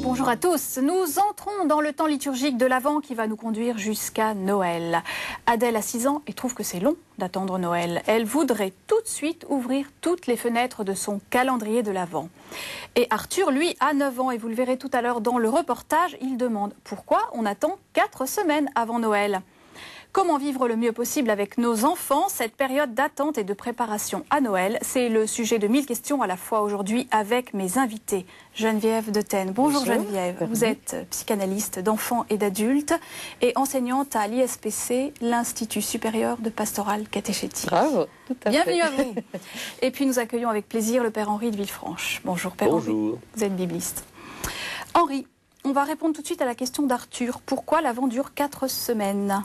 Bonjour à tous, nous entrons dans le temps liturgique de l'Avent qui va nous conduire jusqu'à Noël. Adèle a 6 ans et trouve que c'est long d'attendre Noël. Elle voudrait tout de suite ouvrir toutes les fenêtres de son calendrier de l'Avent. Et Arthur, lui, a 9 ans et vous le verrez tout à l'heure dans le reportage, il demande pourquoi on attend 4 semaines avant Noël. Comment vivre le mieux possible avec nos enfants cette période d'attente et de préparation à Noël? C'est le sujet de 1000 questions à la fois aujourd'hui avec mes invités. Geneviève de Tène. Bonjour Geneviève. Vous êtes psychanalyste d'enfants et d'adultes et enseignante à l'ISPC, l'Institut supérieur de pastoral catéchétique. Bravo, tout à fait. Bienvenue à vous. Et puis nous accueillons avec plaisir le Père Henri de Villefranche. Bonjour Père Henri. Bonjour. Vous êtes bibliste. Henri, on va répondre tout de suite à la question d'Arthur. Pourquoi l'Avent dure 4 semaines?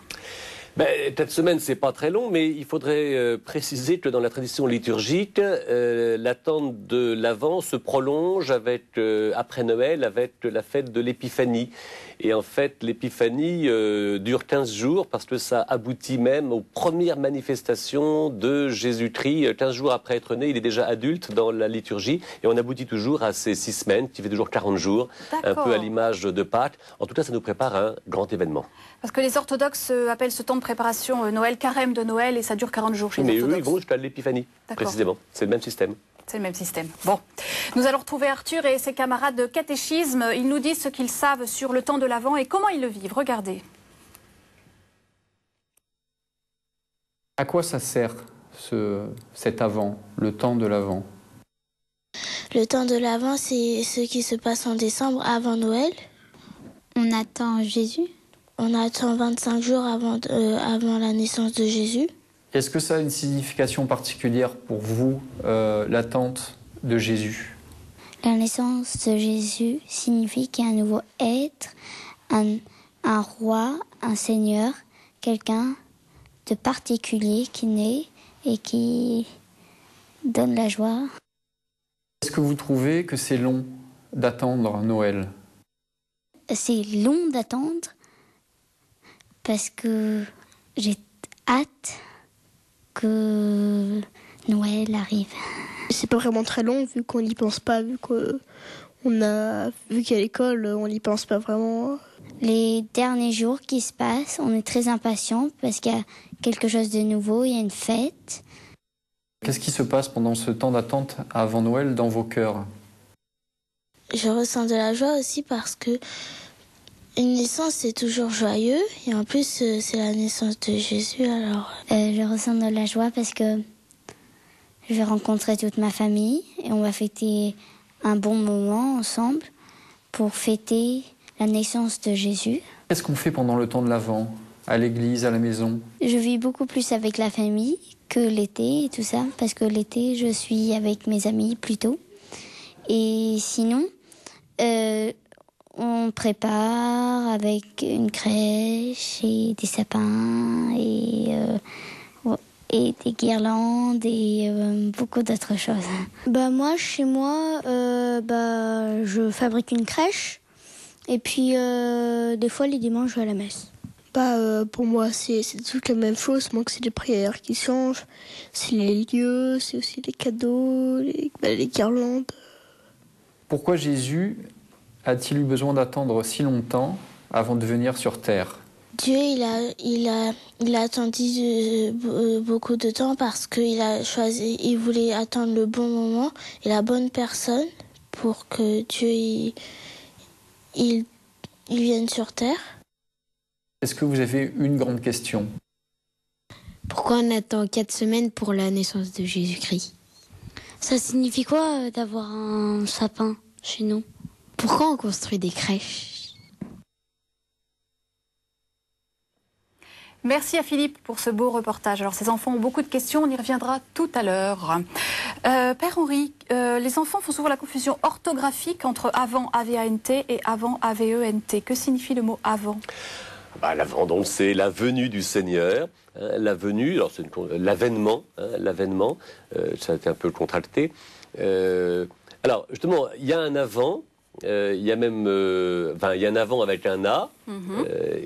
4 semaines, c'est pas très long, mais il faudrait préciser que dans la tradition liturgique, l'attente de l'Avent se prolonge avec, après Noël, avec la fête de l'Épiphanie. Et en fait, l'Épiphanie dure 15 jours parce que ça aboutit même aux premières manifestations de Jésus-Christ. 15 jours après être né, il est déjà adulte dans la liturgie. Et on aboutit toujours à ces 6 semaines, qui fait toujours 40 jours, un peu à l'image de Pâques. En tout cas, ça nous prépare à un grand événement. Parce que les orthodoxes appellent ce temps de préparation Noël, carême de Noël, et ça dure 40 jours chez les orthodoxes. Mais eux, ils vont jusqu'à l'Épiphanie, précisément. C'est le même système. C'est le même système. Bon, nous allons retrouver Arthur et ses camarades de catéchisme. Ils nous disent ce qu'ils savent sur le temps de l'Avent et comment ils le vivent. Regardez. À quoi ça sert cet Avent, le temps de l'Avent? Le temps de l'Avent, c'est ce qui se passe en décembre avant Noël. On attend Jésus. On attend 25 jours avant la naissance de Jésus. Est-ce que ça a une signification particulière pour vous, l'attente de Jésus? La naissance de Jésus signifie qu'il y a un nouveau être, un roi, un seigneur, quelqu'un de particulier qui naît et qui donne la joie. Est-ce que vous trouvez que c'est long d'attendre Noël? C'est long d'attendre parce que j'ai hâte que Noël arrive. C'est pas vraiment très long vu qu'on n'y pense pas, vu qu'à l'école on n'y pense pas vraiment. Les derniers jours qui se passent, on est très impatients parce qu'il y a quelque chose de nouveau, il y a une fête. Qu'est-ce qui se passe pendant ce temps d'attente avant Noël dans vos cœurs? Je ressens de la joie aussi parce que une naissance, c'est toujours joyeux. Et en plus, c'est la naissance de Jésus, alors... Je ressens de la joie parce que je vais rencontrer toute ma famille et on va fêter un bon moment ensemble pour fêter la naissance de Jésus. Qu'est-ce qu'on fait pendant le temps de l'Avent, à l'église, à la maison? Je vis beaucoup plus avec la famille que l'été et tout ça, parce que l'été, je suis avec mes amis plutôt. Et sinon... on prépare avec une crèche et des sapins et des guirlandes et beaucoup d'autres choses. Moi, chez moi, je fabrique une crèche et puis des fois les dimanches je vais à la messe. Pour moi, c'est toute la même chose, moi que c'est les prières qui changent, c'est les lieux, c'est aussi les cadeaux, les guirlandes. Pourquoi Jésus a-t-il eu besoin d'attendre si longtemps avant de venir sur Terre? Dieu, il a attendu beaucoup de temps parce il voulait attendre le bon moment et la bonne personne pour que Dieu il vienne sur Terre. Est-ce que vous avez une grande question? Pourquoi on attend 4 semaines pour la naissance de Jésus-Christ? Ça signifie quoi d'avoir un sapin chez nous? Pourquoi on construit des crèches? Merci à Philippe pour ce beau reportage. Alors, ces enfants ont beaucoup de questions, on y reviendra tout à l'heure. Père Henri, les enfants font souvent la confusion orthographique entre avant, A-V-A-N-T, et avant, A-V-E-N-T. Que signifie le mot avant? L'Avent, donc, c'est la venue du Seigneur. La venue, alors c'est l'avènement, l'avènement, ça a été un peu contracté. Alors, justement, il y a un avant. Il y a même, il y a un avant avec un A,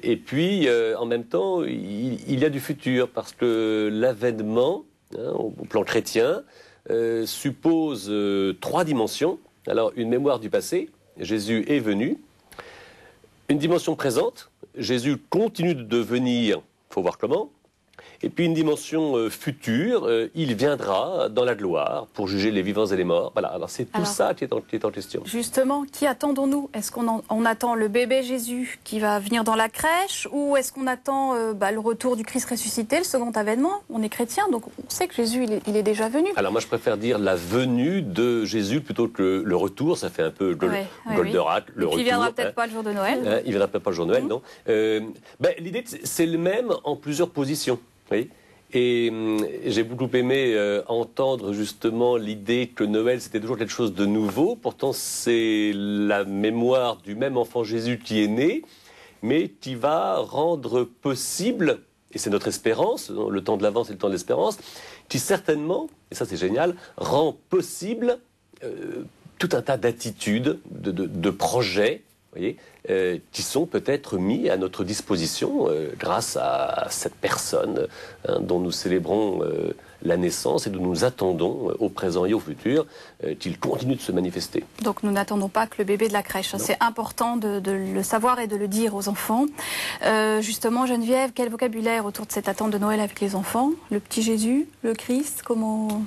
et puis en même temps, il y a du futur parce que l'avènement, au plan chrétien, suppose 3 dimensions. Alors, une mémoire du passé, Jésus est venu. Une dimension présente, Jésus continue de venir, il faut voir comment. Et puis une dimension future, il viendra dans la gloire pour juger les vivants et les morts. Voilà, alors c'est tout ça qui est en question. Justement, qui attendons-nous? Est-ce qu'on attend le bébé Jésus qui va venir dans la crèche, ou est-ce qu'on attend le retour du Christ ressuscité, le second avènement? On est chrétien, donc on sait que Jésus, il est déjà venu. Alors moi, je préfère dire la venue de Jésus plutôt que le retour. Ça fait un peu Goldorak, le retour. Il ne viendra peut-être pas le jour de Noël. Il ne viendra peut-être pas le jour de Noël, non. L'idée, c'est le même en plusieurs positions. Oui. Et j'ai beaucoup aimé entendre justement l'idée que Noël c'était toujours quelque chose de nouveau. Pourtant c'est la mémoire du même enfant Jésus qui est né, mais qui va rendre possible, et c'est notre espérance, le temps de l'Avent c'est le temps de l'espérance, qui certainement, et ça c'est génial, rend possible tout un tas d'attitudes, de projets, voyez, qui sont peut-être mis à notre disposition grâce à cette personne dont nous célébrons la naissance et dont nous attendons au présent et au futur qu'il continue de se manifester. Donc nous n'attendons pas que le bébé de la crèche. C'est important de le savoir et de le dire aux enfants. Justement, Geneviève, quel vocabulaire autour de cette attente de Noël avec les enfants? Le petit Jésus, le Christ, comment...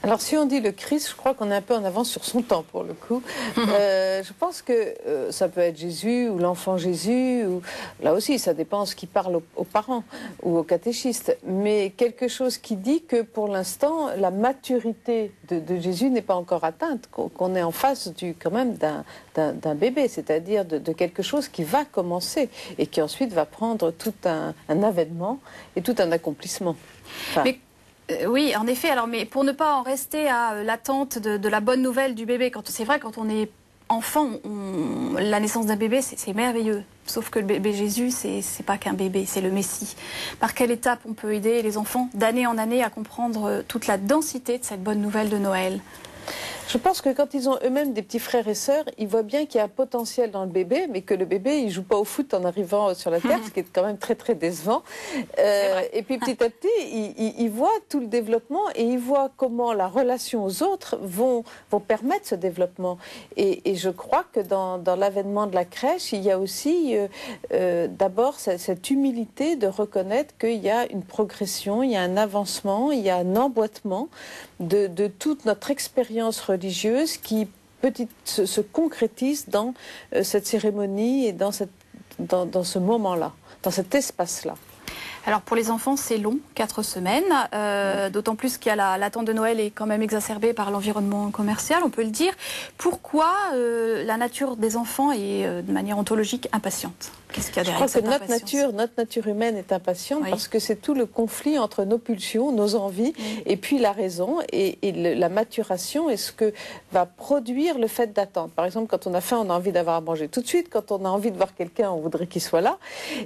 Alors si on dit le Christ, je crois qu'on est un peu en avance sur son temps pour le coup. Je pense que ça peut être Jésus ou l'enfant Jésus, ou là aussi ça dépend ce qui parle aux parents ou aux catéchistes, mais quelque chose qui dit que pour l'instant la maturité de Jésus n'est pas encore atteinte, qu'on est en face quand même d'un bébé, c'est-à-dire de quelque chose qui va commencer et qui ensuite va prendre tout un avènement et tout un accomplissement. Enfin, oui, en effet. Alors, mais pour ne pas en rester à l'attente de la bonne nouvelle du bébé, c'est vrai, quand on est enfant, la naissance d'un bébé, c'est merveilleux. Sauf que le bébé Jésus, c'est pas qu'un bébé, c'est le Messie. Par quelle étape on peut aider les enfants d'année en année à comprendre toute la densité de cette bonne nouvelle de Noël? Je pense que quand ils ont eux-mêmes des petits frères et sœurs, ils voient bien qu'il y a un potentiel dans le bébé, mais que le bébé, il joue pas au foot en arrivant sur la terre, ce qui est quand même très très décevant. Et puis petit à petit, ils voient tout le développement et ils voient comment la relation aux autres vont permettre ce développement. Et je crois que dans l'avènement de la crèche, il y a aussi d'abord cette humilité de reconnaître qu'il y a une progression, il y a un avancement, il y a un emboîtement de toute notre expérience religieuse qui se concrétise dans cette cérémonie et dans ce moment-là, dans cet espace-là. Alors pour les enfants, c'est long, 4 semaines, d'autant plus qu'il y a l'attente de Noël est quand même exacerbée par l'environnement commercial, on peut le dire. Pourquoi la nature des enfants est de manière ontologique impatiente? Qu'est-ce qu'il y a derrière cette impatience? Je crois que notre nature humaine est impatiente parce que c'est tout le conflit entre nos pulsions, nos envies et puis la raison et la maturation est ce que va produire le fait d'attendre. Par exemple, quand on a faim, on a envie d'avoir à manger tout de suite. Quand on a envie de voir quelqu'un, on voudrait qu'il soit là.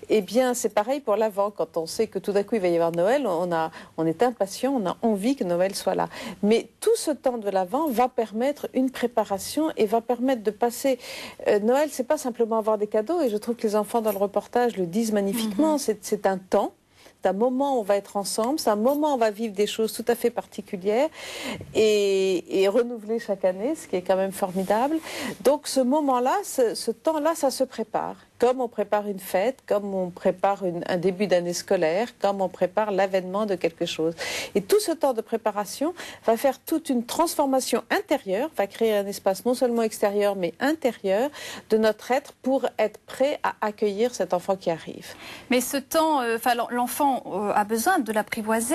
Eh bien, c'est pareil pour l'Avent. Quand on sait que tout d'un coup, il va y avoir Noël, on est impatient, on a envie que Noël soit là. Mais tout ce temps de l'Avent va permettre une préparation et va permettre de passer... Noël, c'est pas simplement avoir des cadeaux et je trouve que les enfants dans le reportage le disent magnifiquement, c'est un temps, c'est un moment où on va être ensemble, c'est un moment où on va vivre des choses tout à fait particulières et renouveler chaque année, ce qui est quand même formidable. Donc ce moment-là, ce temps-là, ça se prépare. Comme on prépare une fête, comme on prépare un début d'année scolaire, comme on prépare l'avènement de quelque chose. Et tout ce temps de préparation va faire toute une transformation intérieure, va créer un espace non seulement extérieur, mais intérieur de notre être pour être prêt à accueillir cet enfant qui arrive. Mais ce temps, l'enfant a besoin de l'apprivoiser.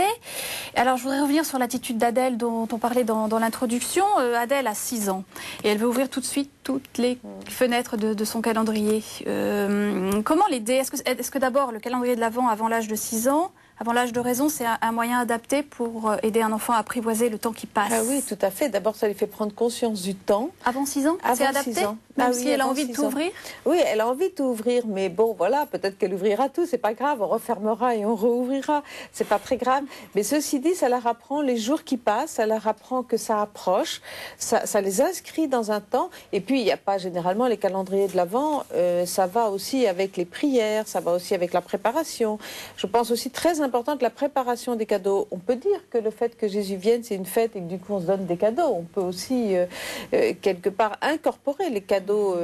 Alors je voudrais revenir sur l'attitude d'Adèle dont on parlait dans l'introduction. Adèle a 6 ans et elle veut ouvrir tout de suite toutes les fenêtres de son calendrier. Comment l'aider? Est-ce que d'abord le calendrier de l'Avent avant l'âge de 6 ans, avant l'âge de raison, c'est un moyen adapté pour aider un enfant à apprivoiser le temps qui passe? Ah oui, tout à fait. D'abord, ça lui fait prendre conscience du temps. Avant 6 ans? Avant 6 ans. Même si elle a envie de tout ouvrir? Oui, elle a envie de tout ouvrir, mais bon, voilà, peut-être qu'elle ouvrira tout, c'est pas grave, on refermera et on réouvrira, c'est pas très grave. Mais ceci dit, ça leur apprend les jours qui passent, ça leur apprend que ça approche, ça les inscrit dans un temps, et puis il n'y a pas généralement les calendriers de l'Avent, ça va aussi avec les prières, ça va aussi avec la préparation. Je pense aussi très importante la préparation des cadeaux. On peut dire que le fait que Jésus vienne, c'est une fête et que du coup on se donne des cadeaux. On peut aussi quelque part incorporer les cadeaux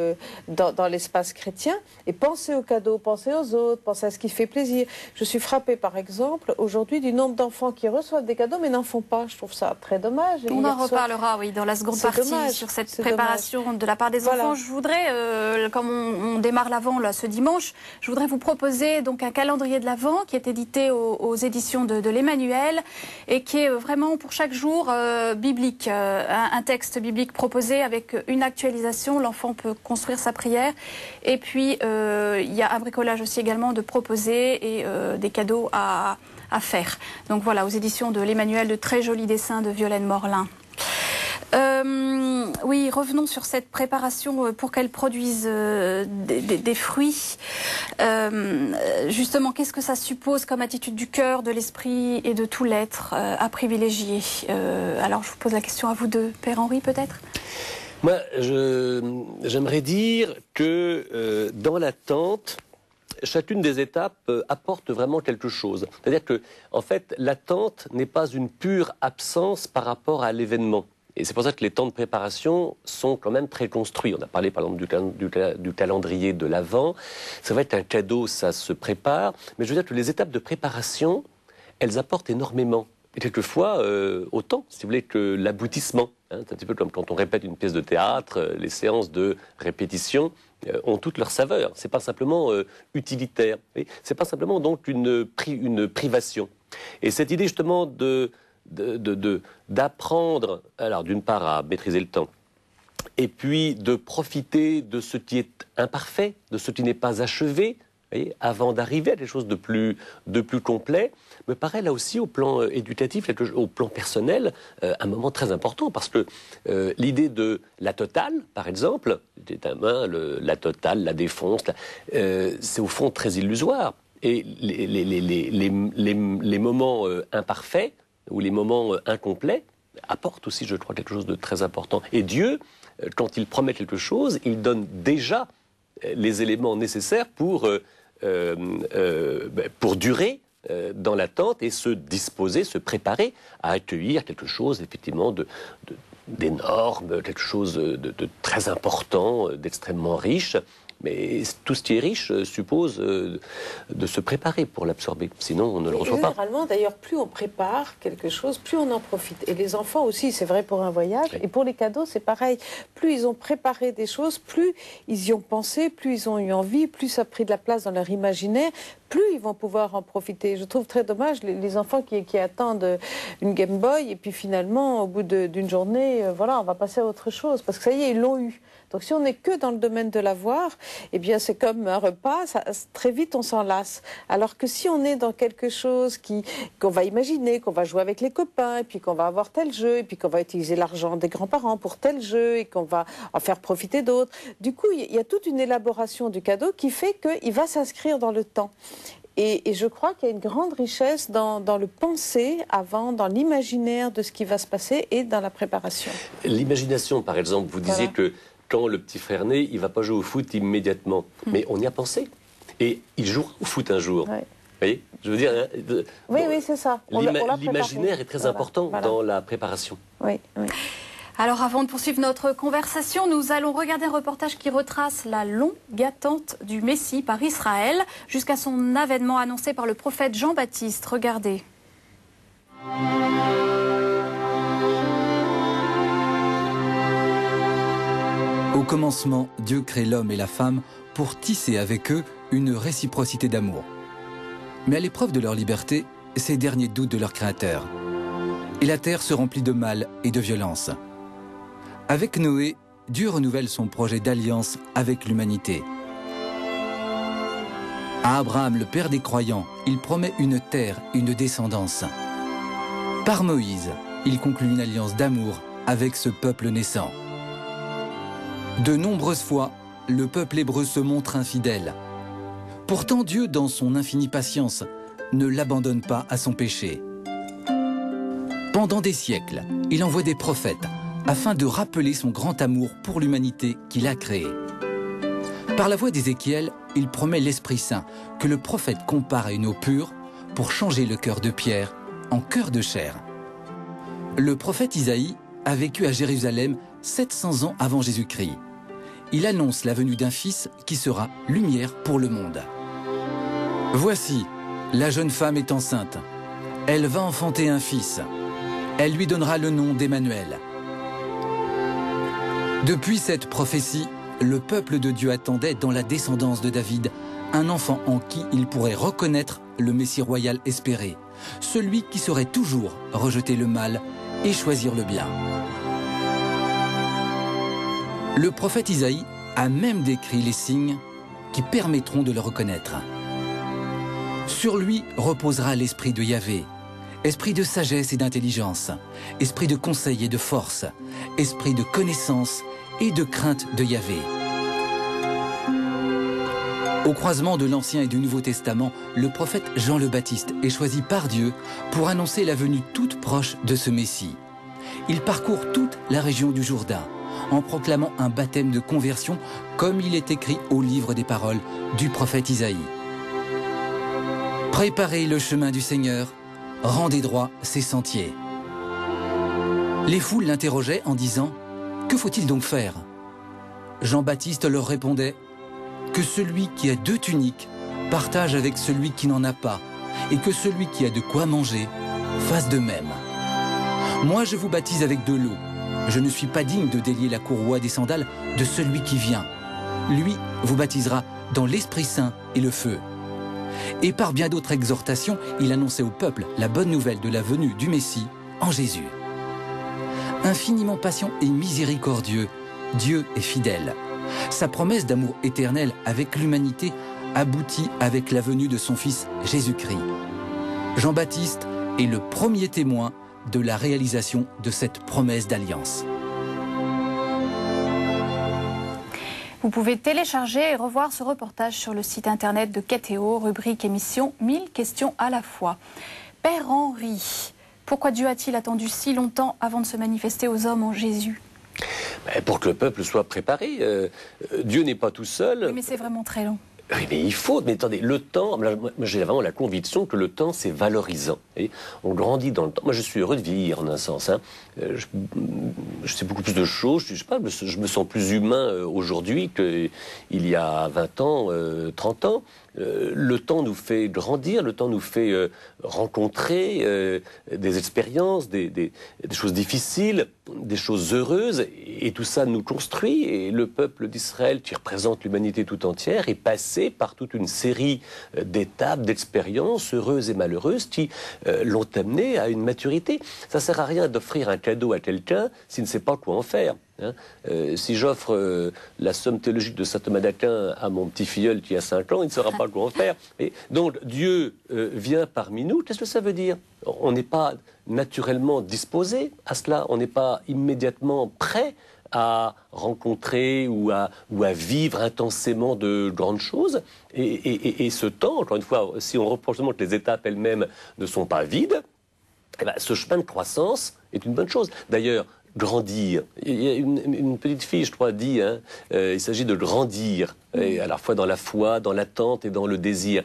dans l'espace chrétien et penser aux cadeaux, penser aux autres, penser à ce qui fait plaisir. Je suis frappée par exemple aujourd'hui du nombre d'enfants qui reçoivent des cadeaux mais n'en font pas. Je trouve ça très dommage. On en reparlera, oui, dans la seconde partie sur cette préparation de la part des enfants. Je voudrais, comme on démarre l'Avent là ce dimanche, je voudrais vous proposer donc un calendrier de l'Avent qui est édité aux éditions de l'Emmanuel et qui est vraiment pour chaque jour biblique, un texte biblique proposé avec une actualisation. L'enfant peut construire sa prière. Et puis, il y a un bricolage aussi également de proposer et des cadeaux à faire. Donc voilà, aux éditions de l'Emmanuel, de très jolis dessins de Violaine Morlin. Oui, revenons sur cette préparation pour qu'elle produise des fruits. Justement, qu'est-ce que ça suppose comme attitude du cœur, de l'esprit et de tout l'être à privilégier? Alors, je vous pose la question à vous deux. Père Henri, peut-être? Moi, j'aimerais dire que dans l'attente, chacune des étapes apporte vraiment quelque chose. C'est-à-dire que, en fait, l'attente n'est pas une pure absence par rapport à l'événement. Et c'est pour ça que les temps de préparation sont quand même très construits. On a parlé par exemple du calendrier de l'Avent. Ça va être un cadeau, ça se prépare. Mais je veux dire que les étapes de préparation, elles apportent énormément. Et quelquefois, autant, si vous voulez, que l'aboutissement. Hein, c'est un petit peu comme quand on répète une pièce de théâtre, les séances de répétition ont toute leur saveur. C'est pas simplement utilitaire. C'est pas simplement donc une privation. Et cette idée justement d'apprendre, alors d'une part à maîtriser le temps, et puis de profiter de ce qui est imparfait, de ce qui n'est pas achevé, avant d'arriver à quelque chose de plus complet, me paraît là aussi au plan éducatif, au plan personnel, un moment très important, parce que l'idée de la totale, par exemple, la totale, la défonce, c'est au fond très illusoire. Et les moments imparfaits, ou les moments incomplets, apportent aussi, je crois, quelque chose de très important. Et Dieu, quand il promet quelque chose, il donne déjà les éléments nécessaires pour durer dans l'attente et se disposer, se préparer à accueillir quelque chose effectivement d'énorme, quelque chose de très important, d'extrêmement riche. Mais tout ce qui est riche suppose de se préparer pour l'absorber. Sinon, on ne le reçoit pas. Généralement, d'ailleurs, plus on prépare quelque chose, plus on en profite. Et les enfants aussi, c'est vrai pour un voyage. Oui. Et pour les cadeaux, c'est pareil. Plus ils ont préparé des choses, plus ils y ont pensé, plus ils ont eu envie, plus ça a pris de la place dans leur imaginaire, plus ils vont pouvoir en profiter. Je trouve très dommage les enfants qui attendent une Game Boy et puis finalement, au bout d'une journée, voilà, on va passer à autre chose. Parce que ça y est, ils l'ont eu. Donc si on n'est que dans le domaine de l'avoir, eh bien c'est comme un repas, très vite on s'en lasse. Alors que si on est dans quelque chose qu'on va imaginer, qu'on va jouer avec les copains, et puis qu'on va avoir tel jeu, et puis qu'on va utiliser l'argent des grands-parents pour tel jeu, et qu'on va en faire profiter d'autres, du coup il y a toute une élaboration du cadeau qui fait qu'il va s'inscrire dans le temps. Et je crois qu'il y a une grande richesse dans le penser avant, dans l'imaginaire de ce qui va se passer et dans la préparation. L'imagination, par exemple, vous disiez que quand le petit frère naît, il ne va pas jouer au foot immédiatement. Mais on y a pensé. Et il jouera au foot un jour. Ouais. Vous voyez, je veux dire... Oui, c'est ça. L'imaginaire est très important dans la préparation. Oui. Alors avant de poursuivre notre conversation, nous allons regarder un reportage qui retrace la longue attente du Messie par Israël jusqu'à son avènement annoncé par le prophète Jean-Baptiste. Regardez. Au commencement, Dieu crée l'homme et la femme pour tisser avec eux une réciprocité d'amour. Mais à l'épreuve de leur liberté, ces derniers doutent de leur Créateur. Et la terre se remplit de mal et de violence. Avec Noé, Dieu renouvelle son projet d'alliance avec l'humanité. À Abraham, le père des croyants, il promet une terre, une descendance. Par Moïse, il conclut une alliance d'amour avec ce peuple naissant. De nombreuses fois, le peuple hébreu se montre infidèle. Pourtant, Dieu, dans son infinie patience, ne l'abandonne pas à son péché. Pendant des siècles, il envoie des prophètes afin de rappeler son grand amour pour l'humanité qu'il a créée. Par la voix d'Ézéchiel, il promet l'Esprit Saint que le prophète compare à une eau pure pour changer le cœur de pierre en cœur de chair. Le prophète Isaïe a vécu à Jérusalem 700 ans avant Jésus-Christ. Il annonce la venue d'un fils qui sera lumière pour le monde. Voici, la jeune femme est enceinte. Elle va enfanter un fils. Elle lui donnera le nom d'Emmanuel. Depuis cette prophétie, le peuple de Dieu attendait dans la descendance de David un enfant en qui il pourrait reconnaître le Messie royal espéré, celui qui saurait toujours rejeter le mal et choisir le bien. Le prophète Isaïe a même décrit les signes qui permettront de le reconnaître. Sur lui reposera l'esprit de Yahvé, esprit de sagesse et d'intelligence, esprit de conseil et de force, esprit de connaissance et de crainte de Yahvé. Au croisement de l'Ancien et du Nouveau Testament, le prophète Jean le Baptiste est choisi par Dieu pour annoncer la venue toute proche de ce Messie. Il parcourt toute la région du Jourdain en proclamant un baptême de conversion comme il est écrit au livre des paroles du prophète Isaïe. Préparez le chemin du Seigneur, rendez droit ses sentiers. Les foules l'interrogeaient en disant « Que faut-il donc faire ?» Jean-Baptiste leur répondait « Que celui qui a 2 tuniques partage avec celui qui n'en a pas, et que celui qui a de quoi manger fasse de même. Moi je vous baptise avec de l'eau. Je ne suis pas digne de délier la courroie des sandales de celui qui vient. Lui vous baptisera dans l'Esprit Saint et le feu. » Et par bien d'autres exhortations, il annonçait au peuple la bonne nouvelle de la venue du Messie en Jésus. Infiniment patient et miséricordieux, Dieu est fidèle. Sa promesse d'amour éternel avec l'humanité aboutit avec la venue de son Fils Jésus-Christ. Jean-Baptiste est le premier témoin de la réalisation de cette promesse d'alliance. Vous pouvez télécharger et revoir ce reportage sur le site internet de Keteo, rubrique émission 1000 questions à la fois. Père Henri, pourquoi Dieu a-t-il attendu si longtemps avant de se manifester aux hommes en Jésus ? Pour que le peuple soit préparé. Dieu n'est pas tout seul. Oui, mais c'est vraiment très long. Oui, mais il faut, mais attendez, le temps, moi j'ai vraiment la conviction que le temps c'est valorisant. Et on grandit dans le temps. Moi je suis heureux de vieillir en un sens. Hein. Je sais beaucoup plus de choses, je sais pas, je me sens plus humain aujourd'hui qu'il y a 20 ans, 30 ans. Le temps nous fait grandir, le temps nous fait rencontrer des expériences, des choses difficiles, des choses heureuses, et tout ça nous construit. Et le peuple d'Israël, qui représente l'humanité tout entière, est passé par toute une série d'étapes, d'expériences heureuses et malheureuses qui l'ont amené à une maturité. Ça sert à rien d'offrir un cadeau à quelqu'un s'il ne sait pas quoi en faire. Hein, si j'offre la somme théologique de saint Thomas d'Aquin à mon petit filleul qui a 5 ans, il ne saura pas quoi en faire. Et donc Dieu vient parmi nous. Qu'est-ce que ça veut dire? On n'est pas naturellement disposé à cela, on n'est pas immédiatement prêt à rencontrer ou à vivre intensément de grandes choses. Et ce temps, encore une fois, si on reproche seulement que les étapes elles-mêmes ne sont pas vides, eh ben, ce chemin de croissance est une bonne chose. D'ailleurs, grandir. Il y a une petite fille, je crois, dit, hein, il s'agit de grandir, et à la fois dans la foi, dans l'attente et dans le désir.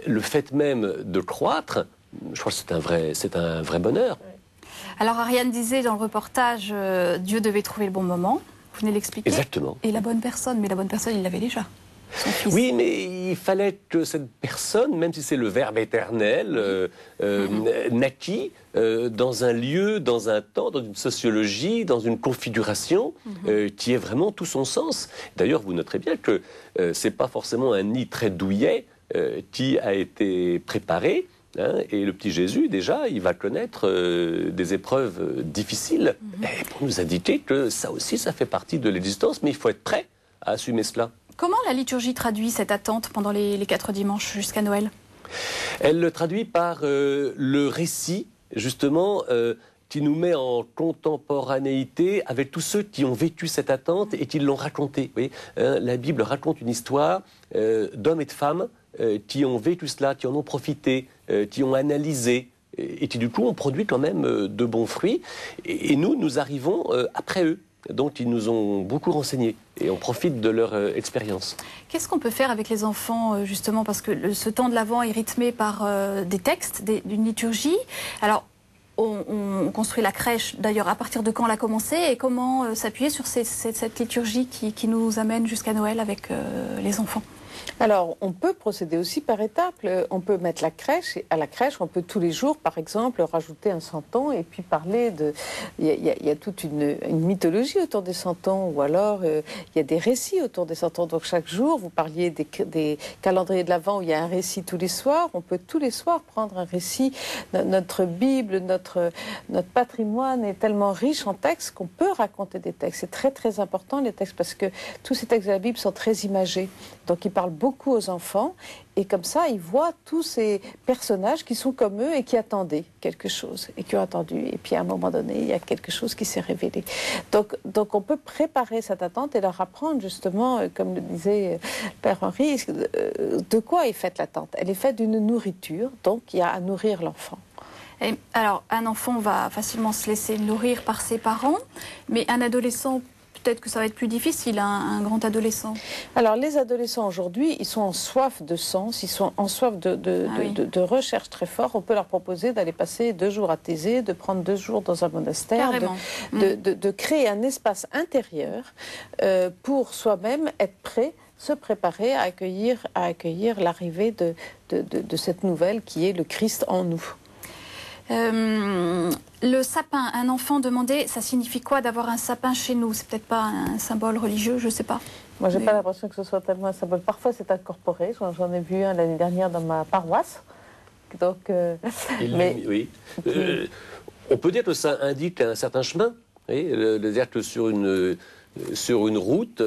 Le fait même de croître, je crois que c'est un vrai bonheur. Alors Ariane disait dans le reportage, Dieu devait trouver le bon moment. Vous venez l'expliquer. Exactement. Et la bonne personne, mais la bonne personne, il l'avait déjà. Oui, mais il fallait que cette personne, même si c'est le Verbe éternel, naquit dans un lieu, dans un temps, dans une sociologie, dans une configuration qui est vraiment tout son sens. D'ailleurs, vous noterez bien que c'est pas forcément un nid très douillet qui a été préparé. Hein, et le petit Jésus, déjà, il va connaître des épreuves difficiles pour nous indiquer que ça aussi, ça fait partie de l'existence, mais il faut être prêt à assumer cela. Comment la liturgie traduit cette attente pendant les 4 dimanches jusqu'à Noël? Elle le traduit par le récit, justement, qui nous met en contemporanéité avec tous ceux qui ont vécu cette attente et qui l'ont racontée. Vous voyez, la Bible raconte une histoire d'hommes et de femmes qui ont vécu cela, qui en ont profité, qui ont analysé, et qui du coup ont produit quand même de bons fruits. Et nous arrivons après eux. Donc ils nous ont beaucoup renseignés et on profite de leur expérience. Qu'est-ce qu'on peut faire avec les enfants justement, parce que ce temps de l'Avent est rythmé par des textes, d'une liturgie. Alors on construit la crèche, d'ailleurs à partir de quand elle a commencé et comment s'appuyer sur cette liturgie qui nous amène jusqu'à Noël avec les enfants? Alors, on peut procéder aussi par étapes. On peut mettre la crèche, et à la crèche, on peut tous les jours, par exemple, rajouter un santon et puis parler de... Il y a toute une mythologie autour des santons, ou alors il y a des récits autour des santons. Donc chaque jour, vous parliez des calendriers de l'Avent où il y a un récit tous les soirs. On peut tous les soirs prendre un récit. Notre Bible, notre patrimoine est tellement riche en textes qu'on peut raconter des textes. C'est très très important les textes, parce que tous ces textes de la Bible sont très imagés. Donc ils parlent beaucoup aux enfants, et comme ça, ils voient tous ces personnages qui sont comme eux et qui attendaient quelque chose, et qui ont attendu. Et puis à un moment donné, il y a quelque chose qui s'est révélé. Donc on peut préparer cette attente et leur apprendre justement, comme le disait le Père Henri, de quoi est faite l'attente. Elle est faite d'une nourriture, donc il y a à nourrir l'enfant. Et alors, un enfant va facilement se laisser nourrir par ses parents, mais un adolescent, peut-être que ça va être plus difficile, un grand adolescent. Alors, les adolescents aujourd'hui, ils sont en soif de sens, ils sont en soif de recherche très fort. On peut leur proposer d'aller passer 2 jours à Thésée, de prendre 2 jours dans un monastère, de créer un espace intérieur pour soi-même être prêt, se préparer à accueillir l'arrivée de cette nouvelle qui est le Christ en nous. Le sapin, un enfant demandait, ça signifie quoi d'avoir un sapin chez nous? C'est peut-être pas un symbole religieux, je sais pas. Moi, j'ai pas l'impression que ce soit tellement un symbole. Parfois, c'est incorporé. J'en ai vu un l'année dernière dans ma paroisse. Donc, oui. On peut dire que ça indique un certain chemin. C'est-à-dire que sur une route,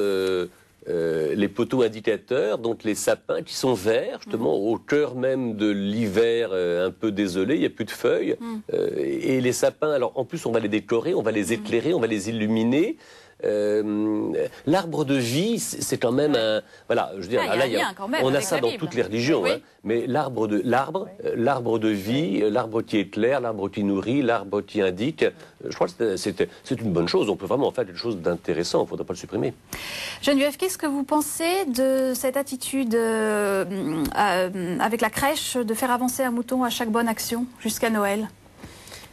les poteaux indicateurs, donc les sapins qui sont verts, justement, au cœur même de l'hiver un peu désolé, il n'y a plus de feuilles. Et les sapins, alors en plus on va les décorer, on va les éclairer, on va les illuminer. L'arbre de vie, c'est quand même un... Voilà, je veux dire, on a ça dans toutes les religions, oui. Mais l'arbre de vie, l'arbre qui éclaire, l'arbre qui nourrit, l'arbre qui indique, je crois que c'est une bonne chose. On peut vraiment en faire quelque chose d'intéressant, il ne faudrait pas le supprimer. Geneviève, qu'est-ce que vous pensez de cette attitude avec la crèche de faire avancer un mouton à chaque bonne action jusqu'à Noël ?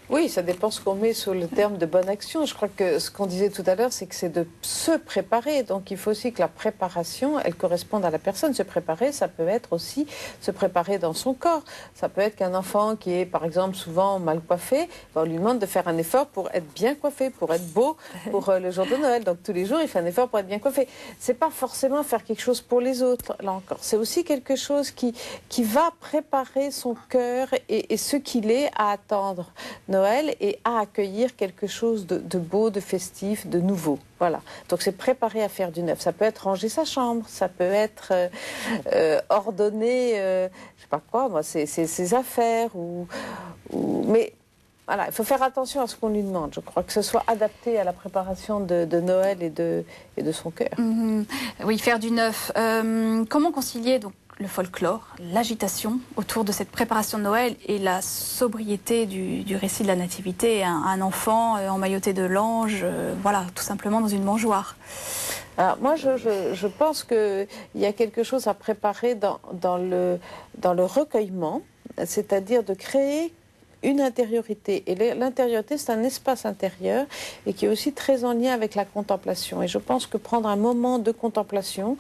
Oui, ça dépend ce qu'on met sur le terme de bonne action. Je crois que ce qu'on disait tout à l'heure, c'est que c'est de se préparer. Donc il faut aussi que la préparation, elle corresponde à la personne. Se préparer, ça peut être aussi se préparer dans son corps. Ça peut être qu'un enfant qui est, par exemple, souvent mal coiffé, on lui demande de faire un effort pour être bien coiffé, pour être beau pour le jour de Noël. Donc tous les jours, il fait un effort pour être bien coiffé. C'est pas forcément faire quelque chose pour les autres, là encore. C'est aussi quelque chose qui va préparer son cœur et ce qu'il est à attendre Noël et à accueillir quelque chose de beau, de festif, de nouveau. Voilà. Donc c'est préparer à faire du neuf. Ça peut être ranger sa chambre, ça peut être ordonner, je sais pas quoi, moi, ses affaires mais voilà, il faut faire attention à ce qu'on lui demande. Je crois que ce soit adapté à la préparation de Noël et de son cœur. Oui, faire du neuf. Comment concilier donc le folklore, l'agitation autour de cette préparation de Noël et la sobriété du récit de la Nativité, un enfant emmailloté de l'ange, voilà, tout simplement dans une mangeoire. Alors moi, je pense qu'il y a quelque chose à préparer dans le recueillement, c'est-à-dire de créer une intériorité. Et l'intériorité, c'est un espace intérieur et qui est aussi très en lien avec la contemplation. Et je pense que prendre un moment de contemplation,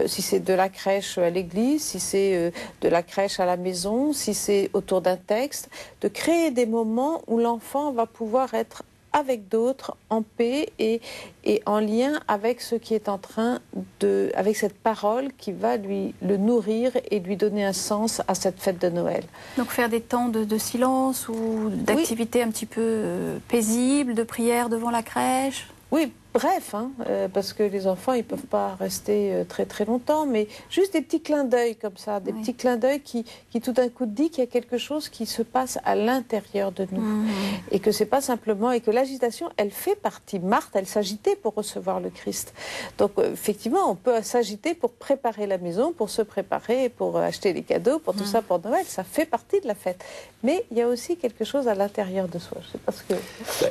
si c'est de la crèche à l'église, si c'est de la crèche à la maison, si c'est autour d'un texte, de créer des moments où l'enfant va pouvoir être avec d'autres, en paix et en lien avec ce qui est en train avec cette parole qui va le nourrir et lui donner un sens à cette fête de Noël. Donc faire des temps de silence ou d'activités un petit peu paisibles, de prière devant la crèche ? Oui, bref, hein, parce que les enfants, ils ne peuvent pas rester très très longtemps, mais juste des petits clins d'œil comme ça, des petits clins d'œil qui tout d'un coup dit qu'il y a quelque chose qui se passe à l'intérieur de nous. Et que c'est pas simplement, et que l'agitation, elle fait partie. Marthe, elle s'agitait pour recevoir le Christ. Donc effectivement, on peut s'agiter pour préparer la maison, pour se préparer, pour acheter les cadeaux, pour tout ça pour Noël. Ça fait partie de la fête. Mais il y a aussi quelque chose à l'intérieur de soi. Je sais pas ce que...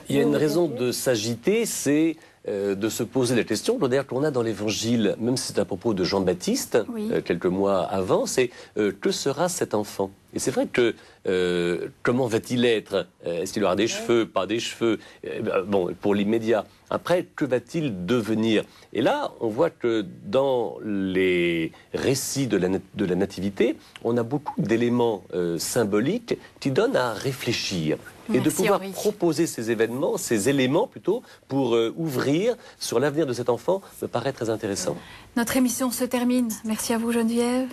Il y a une raison de s'agiter, c'est de se poser la question, d'ailleurs qu'on a dans l'Évangile, même si c'est à propos de Jean-Baptiste, quelques mois avant, c'est que sera cet enfant? Et c'est vrai que comment va-t-il être? Est-ce qu'il aura des cheveux, pas des cheveux? Bon, pour l'immédiat. Après, que va-t-il devenir? Et là, on voit que dans les récits de la Nativité, on a beaucoup d'éléments symboliques qui donnent à réfléchir. Et de pouvoir proposer ces événements, ces éléments plutôt, pour ouvrir sur l'avenir de cet enfant, me paraît très intéressant. Notre émission se termine. Merci à vous, Geneviève.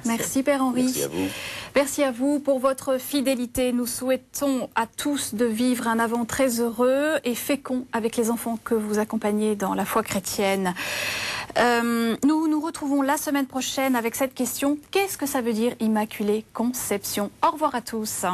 Merci Père Henri. Merci à vous. Merci à vous pour votre fidélité. Nous souhaitons à tous de vivre un Avent très heureux et fécond avec les enfants que vous accompagnez dans la foi chrétienne. Nous nous retrouvons la semaine prochaine avec cette question: qu'est-ce que ça veut dire Immaculée Conception? Au revoir à tous.